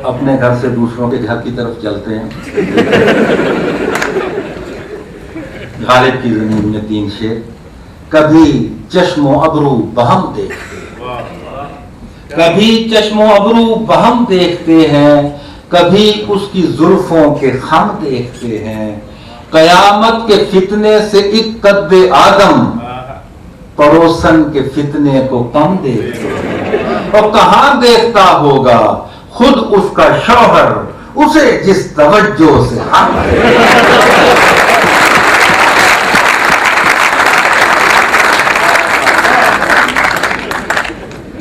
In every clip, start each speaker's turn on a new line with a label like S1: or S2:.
S1: अपने घर से दूसरों के घर की तरफ चलते हैं। गालिब की ज़मीन में 3 शेर। कभी चश्मो अबरू बहम देखते हैं, कभी चश्मो अबरू बहम देखते हैं, कभी उसकी जुल्फों के खम देखते हैं। कयामत के फितने से एक कद्दे आदम, पड़ोसन के फितने को कम देखते हैं। और कहां देखता होगा खुद उसका शौहर, उसे जिस तवज्जो से हम।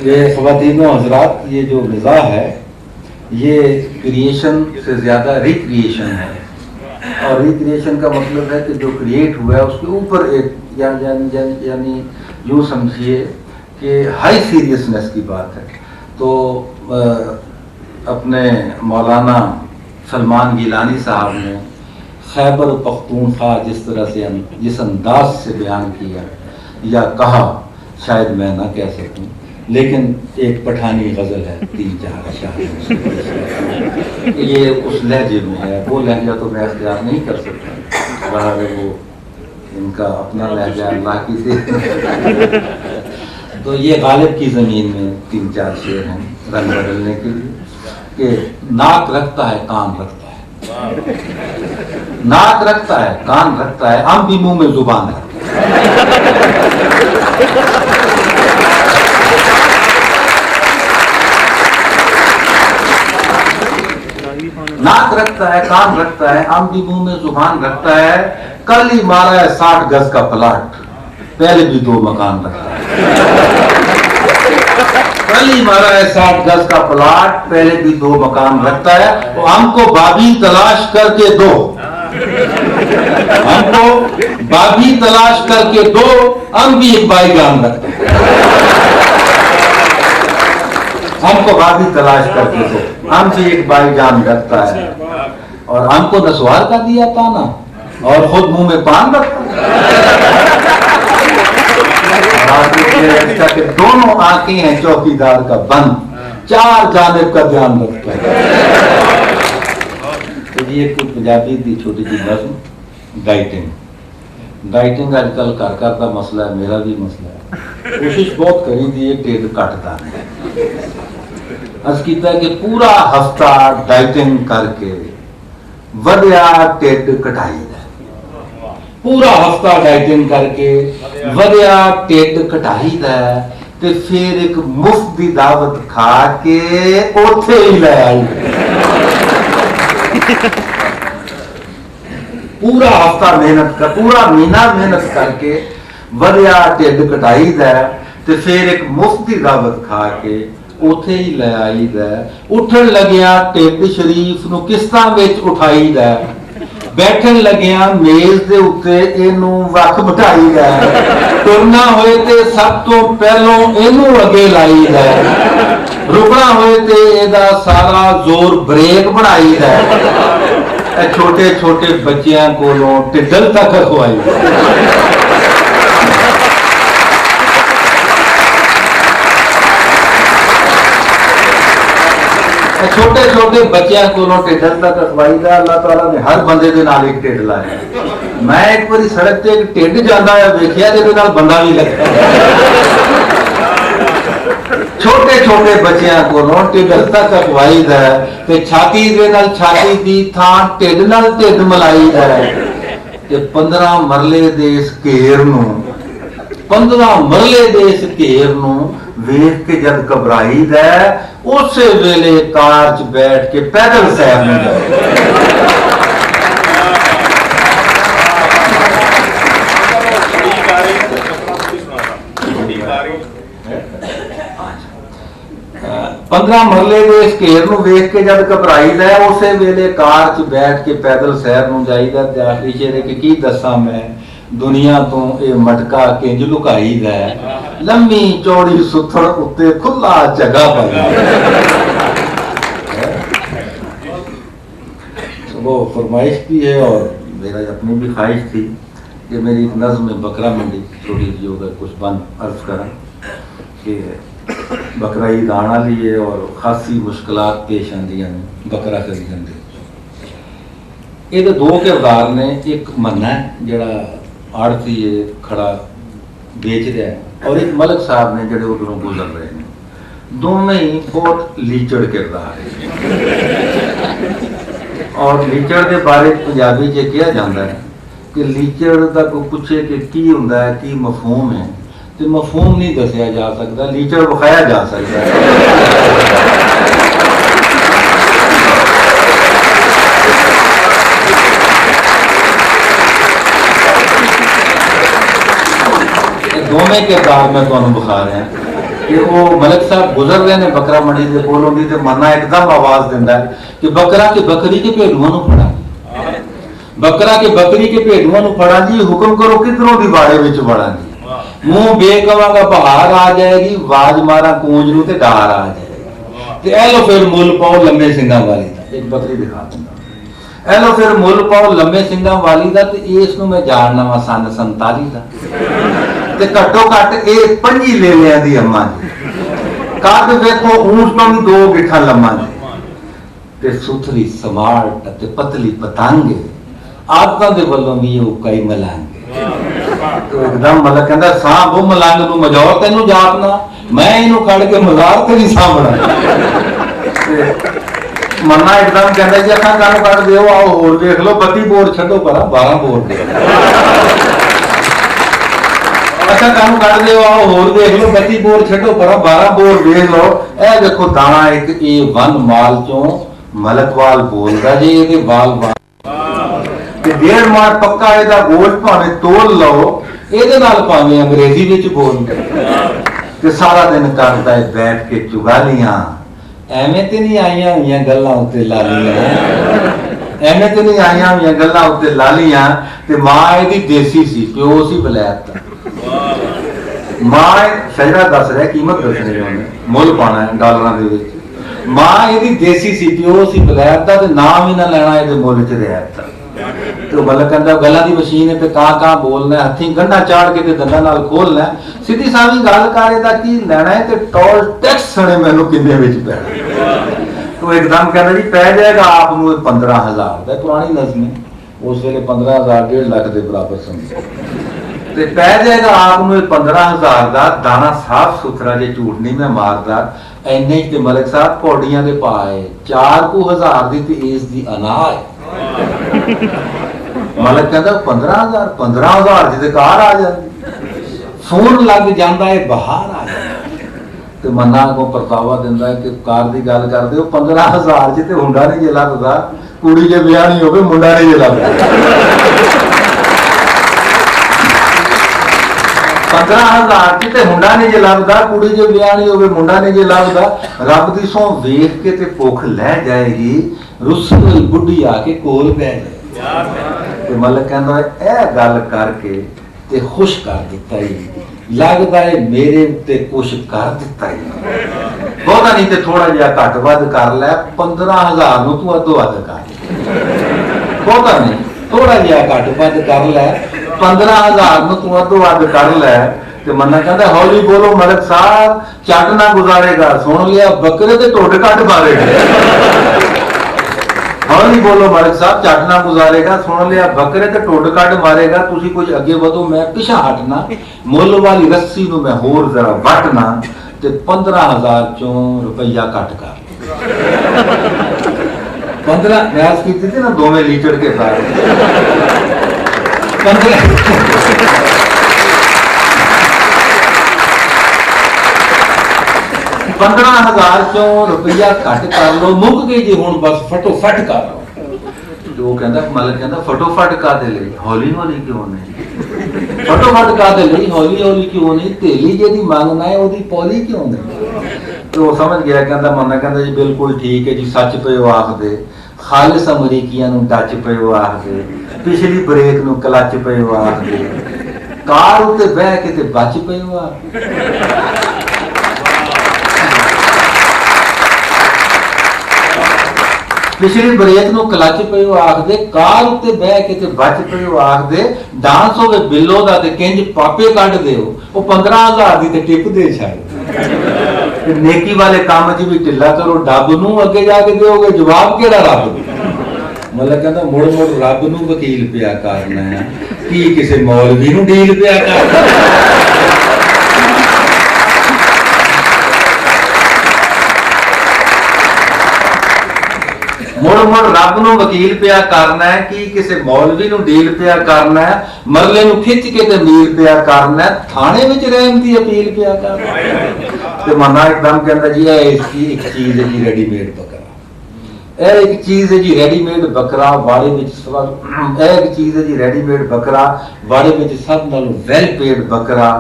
S1: ये ख़वातीनो हज़रात, ये जो मिज़ाह है ये क्रिएशन से ज़्यादा रिक्रिएशन है। और रिक्रिएशन का मतलब है कि जो क्रिएट हुआ है उसके ऊपर एक यानी यूँ समझिए कि हाई सीरियसनेस की बात है। तो अपने मौलाना सलमान गिलानी साहब ने खैबर पख्तूनख्वा जिस तरह से जिस अंदाज से बयान किया या कहा, शायद मैं ना कह सकूं, लेकिन एक पठानी गज़ल है 3-4 अशार, ये उस लहजे में है। वो लहजा तो मैं इख्तियार नहीं कर सकता, रहा है वो इनका अपना लहजा अल्लाह की से। तो ये गालिब की ज़मीन में 3-4 शेर हैं रंग बदलने के लिए कि नाक रखता है कान रखता है, नाक रखता है कान रखता है, हम भी मुंह में जुबान रखते हैं। नाक रखता है कान रखता है, आम भी मुंह में जुबान रखता है। कल ही मारा है 60 गज का प्लाट, पहले भी 2 मकान रखता है। कल ही मारा है 60 गज का प्लाट, पहले भी 2 मकान रखता है। तो हमको भाभी तलाश करके दो, हमको भाभी तलाश करके दो, हम भी एक बाईगान रखते हैं। हमको भाभी तलाश करके दो, हम भी एक बाईगान रखता है। और हमको नसवार का दिया ताना और खुद मुंह में पान रखता है। कि दोनों आंखें हैं चौकीदार का बंद, 4 जानिब का ध्यान रखता है। तो ये कुछ पंजाबी की छोटी सी नज़्म। डाइटिंग आजकल घर का मसला है, मेरा भी मसला है। कोशिश बहुत करी थी, एक ढिड घटता नहीं। अस कीता कि पूरा हफ्ता डाइटिंग करके वधिया ढिड घटाई है, पूरा हफ्ता डाइटिंग करके वधिया ढिड घटाई है, ते फिर एक मुफ्त की दावत खा के उथे ही ले आई। पूरा हफ्ता मेहनत कर, पूरा महीना मेहनत करके वधिया ढिड घटाई है, ते फिर एक मुफ्त की दावत खा के उथे ही ले आई है। उठन लग्या ढिड शरीफ नूं किस्तां विच उठाई है, बैठन लग्या मेज दे उत्ते इनू वख बिठाई है, तुरना होए ते सब तो पहलों इनू अगे लाई है, रुकना होए ते एदा सारा जोर ब्रेक बनाई है। छोटे छोटे बच्चियां कोलों टिड्डल तक रखवाई। छोटे छोटे बच्चों को ढिड तक रखवाई दा। अल्लाह ताला ने हर बंदे दे नाल एक ढिड लाया। मैं एक बारी सड़क ते एक ढिड जांदा है वेखिया, जिहदे नाल बंदा भी लगता है। छोटे छोटे बच्चों को ढिड तक रखवाई दा ते छाती दे नाल छाती दी थां ढिड नाल ढिड मिलाई दा ते 15 मरले दे इस घेर नूं 15 मरले दे इस घेर नूं वेख के जब घबराई दा, उस वेले कार च बैठ के पैदल सैर में जाए। पंद्रह मरले के इस घेर नूं वेख के जब घबराई दा, उस वेले कार च बैठ के पैदल सैर नूं जाईदा। ते आखिरी शेर है कि दसा मैं दुनिया तो ये मटका किंज लुकाई दा, लम्मी चौड़ी सुथड़ उत्ते खुला जगह पाई। वो फरमाइश भी है और मेरा अपनी भी ख्वाहिश थी कि मेरी एक नज़्म में बकरा मंडी थोड़ी सी होगा कुछ बंद अर्ज करा कि बकरा ईद आने वाली है और खासी मुश्किलात पेश आंदियां ने बकरा खरीदण दे। ਇਹਦੇ दो किरदार ने, एक मन्ना है जिहड़ा आड़ती है खड़ा बेच रहा है, और एक मलिक साहब ने जिहड़े उधरों गुजर रहे हैं। दोवें ही बहुत लीचड़ किरदार है। और लीचड़ के बारे पंजाबी च कहा जाता है कि लीचड़ का कोई पूछे कि की हुंदा है, की मफहूम है, तो मफहूम नहीं दसिया जा सकता, लीचड़ विखाया जा सकता है। दोवें किरदार मैं तुहानूं विखा रहा कि वो मलिक साहब गुजर रहे हैं बकरा मंडी के कोलों दी, ते मन्ना एकदम आवाज दिंदा है कि बकरा के बकरी के भेडुआं नूं फड़ा, बकरा के बकरी के भेडुआं नूं फड़ा जी, हुक्म करो किधरों दी बाड़े विच वड़ां जी। मुंह बेकवांगा बहार आ जाएगी, वाज मारा कूंज नूं ते डार आ जाएगी। ते ए लो फिर मुल पाओ लम्मे सिंगां वाली दा, एक बकरी दिखा दिंदा, ए लो फिर मुल पाओ लम्मे सिंगां वाली दा, ते इस नूं मैं जानना वा सन 47 दा, ते घट्टो घट ये 25 ले लिया दी अम्मा जी। कद देखो ऊंट तो भी 2 गिठा लम्मा जी, ते सुथरी समार्ट ते पतली पतंग आदतां दे वल्लों भी वो कई मलांगे। तो एकदम मतलब कहंदा सां वो मलंग नूं मजौर तैनूं जापना, मैं इनू खड़ के मजार ते नहीं सामना। मन्ना एकदम कहंदा जी अखां गल कट दिओ, आओ होर देख लो, 32 बोर छड्डो परा 12 बोर दे। अच्छा काम कर दे, आओ होर देख लो, 32 बोर छड्डो परा 12 बोर देख लो। ए देखो दाना एक ए वन माल चों मलकवाल बोलदा जे ਇਹਦੇ ਵਾਲ ਤੇ 1.5 ਮਾਰ ਪੱਕਾ ਇਹਦਾ ਗੋਸ਼ਤ ਭਾਵੇਂ ਤੋਲ ਲਓ, ਇਹਦੇ ਨਾਲ ਭਾਵੇਂ ਅੰਗਰੇਜ਼ੀ ਵਿੱਚ ਬੋਲ ਤੇ ਸਾਰਾ ਦਿਨ ਕਰਦਾ ਹੈ ਬੈਠ ਕੇ ਚੁਗਾਲੀਆਂ। ਐਵੇਂ ਤੇ ਨਹੀਂ ਆਈਆਂ ਹੋਈਆਂ ਗੱਲਾਂ ਉੱਤੇ ਲਾਲੀਆਂ, ਐਵੇਂ ਤੇ ਨਹੀਂ ਆਈਆਂ ਹੋਈਆਂ ਗੱਲਾਂ ਉੱਤੇ ਲਾਲੀਆਂ। ਤੇ ਮਾਂ ਇਹਦੀ ਦੇਸੀ ਸੀ, ਪਿਓ ਸੀ ਬਲੈਤ ਦਾ। मां शजरा दस रहा, कीमत दसनी उन्हें, मुल पाना है डॉलरां दे विच। मां ਇਹਦੀ देसी सी, पिओ सी बलैत दा, ते नाम ही ना लेना ਇਹਦੇ मुल च रियायत दा। ते मतलब कहंदा गल्लां दी मशीन है, ते कां बोलना, हत्थीं गंढा चाड़ के ते दंदां नाल खोलना, सीधी सावी गल कर ਇਹਦਾ की लेना है, ते टोल टैक्स सने मैनूं किन्ने विच पैना। तो एकदम कहंदा जी पै जाएगा आप नूं 15,000 दा। पुरानी नज़म है, उस वेले 15,000 1.5 लाख के बराबर समझो। ते पै जाएगा आप नूं 15,000 का दाना, साफ सुथरा, जे झूठ नहीं मैं मारदा। इन्ने ते मलिक साहब पौड़ियां दे पाए 4,000 दी ते इस दी अना है। मलिक कहंदा 15,000 दी ते कार आ जांदी, फोन लग जांदा है, बाहर आ जांदा। ते मन्ना को परतावा दिंदा है कि कार दी गल करदे हो, 15,000 च ते हुंडा नहीं जे लगदा, कुड़ी जे विआह नहीं होवे मुंडा नहीं जे लगदा। 15,000 च ते हुंडा नहीं जे लगदा, कुड़ी जे विआह नहीं होवे मुंडा नहीं जे लगदा। रब दी सौं वेख के ते भुख लै जाएगी, रुस्सी होई बुढ़ी आके कोल पै जाएगी। ते मलिक कहंदा ए गल करके ते खुश कर दित्ता ही, लगदा है मेरे उत्ते कुछ कर दित्ता ही। बहुता नहीं ते थोड़ा जिहा घट वध कर लै, 15,000 नूं तूं अद्धो अध कर, बहुता नहीं थोड़ा जिहा घट वध कर लै, 15,000 नूं तूं अद्धो अध कर लै। ते मन्ना कहंदा हौली बोलो मलिक साहब, चट ना गुजारेगा, सुन लिया बकरे ते ढुड कट मारेगा। हौली बोलो मलिक साहब, चट ना गुजारेगा, सुन लिया बकरे ते ढुड कट मारेगा। तुसी कुछ अगे वधो, मैं पिछा हटना, मुल वाली रस्सी नूं मैं होर जरा वटना, ते 15,000 चों रुपया कट कर 15 मैच की थी ना, दोवें लीटर के साथ 15,000 चों रुपया घट कर लो, मुक गई जी हुण बस फटोफट कर लो। वो कहंदा मलिक कहंदा फटोफट कादे लई, हौली हौली क्यों नहीं, फटोफट कादे लई, हौली हौली क्यों नहीं, तेली जेदी मंगना है ओदी पौली क्यों नहीं। तो समझ गया, कहंदा मन्ना कहंदा जी बिल्कुल ठीक है जी, सच पिओ आखदे, खालिस अमरीकियां नूं टच पिओ आखदे, पिछली ब्रेक नूं क्लच पिओ आखदे, कार उत्ते बह के ते बच पिओ आखदे। पिछली ब्रेक नूं क्लच पिओ आखदे, कार उत्ते बह के ते बच पिओ आखदे, डांस होवे बिल्लो दा ते किंज पापे कढ दिओ, ओ 15,000 दी ते टिप दे छड़। नेकी वाले काम च भी ढिला करो डब नूं अगे जाके दोगे जवाब केड़ा रब नूं मतलब कहंदा मुड़ मुड़ रब नूं वकील पिया करना है की किसी मौलवी नूं डील पिया करना मुड़ मुड़ रब नूं वकील पिया करना है कि किसी मौलवी नूं डील पिया करना है मरले नूं खिच के ते मील पिया करना है थाने विच रहम दी अपील पिया करना है ते मन्ना एकदम कहंदा जी इसकी एक चीज है जी रेडीमेड बकरा एक चीज है जी रेडीमेड बकरा वाड़े विच एक चीज है जी रेडीमेड बकरा वाड़े विच सब नालों वेल पेड बकरा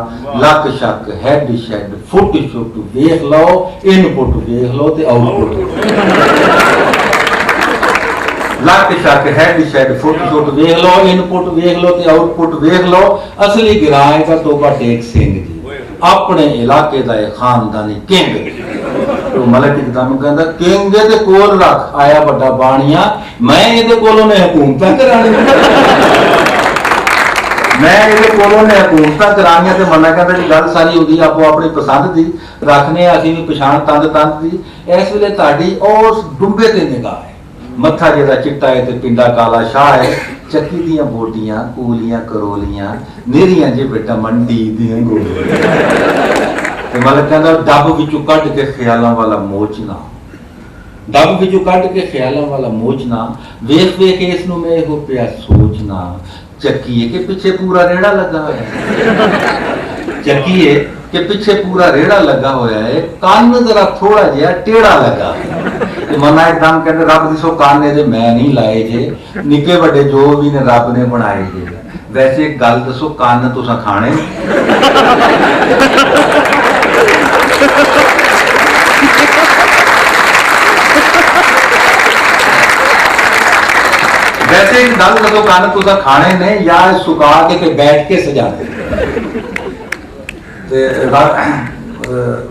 S1: लक शक हेड शेड फुट शुट वेख लो इनपुट वेख लो ते आउटपुट लक शक हेड शेड फुट शुट वेख लो इनपुट वेख लो ते आउटपुट वेख लो असली गिराए का तोबा टेक सिंह जी अपने इलाके दा खानदानी किंग तो मलिक एकदम कहंदा किंग दे कोल रख आया बड़ा बाणिया मैं इहदे कोलों ने हुकूमतां करानी मैं इहदे कोलों ने हुकूमतां करानियां ते मन्ना कहंदा जी गल सारी होंदी आपो अपनी पसंद दी रखने असीं भी पछाण तंद तंद दी इस वेले तुहाडी उस डुंबे ते निगाह है मत्था जेदा चिट्टा है ते पिंडा काला शाह है चक्की दियां बोटियां कूलियां करोलियां नेरियां जे बेटा मंडी दियां गोलियां ते मतलब कहंदा डब विचों कढ के ख्यालां वाला मोचना डब विचों कढ के ख्यालां वाला मोचना वेख वेख इस नूं मैं इहो पिया सोचना चक्की है कि पीछे पूरा रेड़ा लगा होया है चक्की है कि पीछे पूरा रेड़ा लगा होया है कान जरा थोड़ा जिहा टेढ़ा लगा मना एकदम कहते रब दिसो कान ने मैं नहीं लाए जे निके बड़े जो भी ने रब ने बनाए जे वैसे एक गल दसो कान तुसा खाने वैसे एक गल दसो कान तुसा खाने ने या सुका के बैठ के सजाने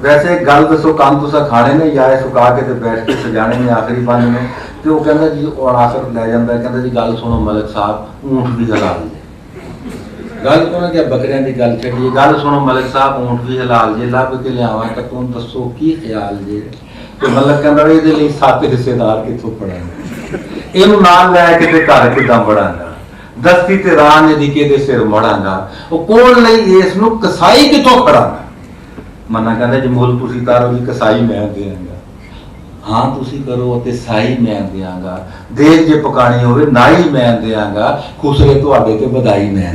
S1: वैसे गल दसो कान तुसा खाने ने या सुका के ते बैठ के सजाने ने आखिरी बंद ने ते वो कहंदा जी और आखिर ले जांदा है कहंदा जी गल सुनो मलिक साहब ऊंट भी हलाल जे गल कोना कि बकरियां दी गल छड्डी गल सुनो मलिक साहब ऊंट भी हलाल जे लब के लियावां ता तुम दसो की ख्याल जे ते मलिक कहंदा इहदे लई 7 हिस्सेदार किथों पड़ांगे इहनूं नाल लै के ते घर किदां बढ़ांगा दस्ती ते रान दी के सिर मड़ांगा ओ कोल लई इस नूं कसाई किथों खड़ांगा मना कहंदा जी मुल तुसी तारो जी कसाई मैं देंगा हाँ तुसी करो ते साई मैं देंगा देख जे पकानी होवे नाई मैं देंगा खुसरे तुहाडे ते बधाई मैं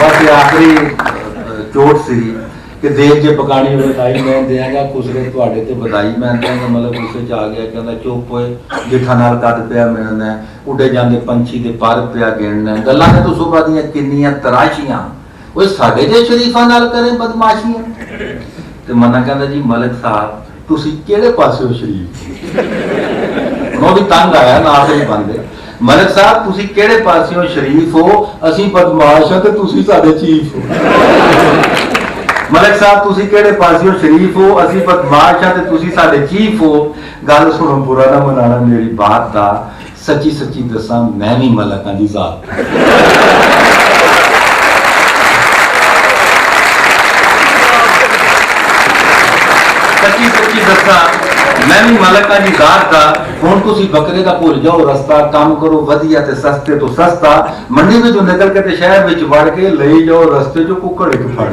S1: बस आखिरी चोट सी कि देख जे पकानी होवे नाई मैं देंगा खुसरे तुहाडे ते बधाई मैं देंगा मतलब गुस्से च आ गया कहंदा चुप होए जिठा नाल कद पिया मिलना उड़े जांदे पंछी दे पर पिया गिणना गल्लां ने तो सुबह दियां किन्नियां तराशियां ओए साडे जे शरीफां नाल करे बदमाशियां ते मन्ना कहंदा जी मलिक साहब तुसी किहड़े पासे हो शरीफ वो भी तंग आया ना आप ही बंदे मलिक साहब तुसी किहड़े पासे हो शरीफ हो असीं बदमाश हां ते तुसी साडे चीफ हो मलिक साहब तुसी किहड़े पासे हो शरीफ हो असीं बदमाश हां ते तुसी साडे चीफ हो गल सुनो बुरा ना मनाना मेरी बात दा सच्ची सच्ची दसां मैं भी मलकां दी जात सच्ची सच्ची दसां मैं भी मलकां दी जात दा हुण तुसी बकरे दा भुल जाओ रस्ता काम करो वधिया ते सस्ते तो सस्ता मंडी विचों निकल के ते शहर विच वड़ के लई जाओ रस्ते चों कुक्कड़ इक फड़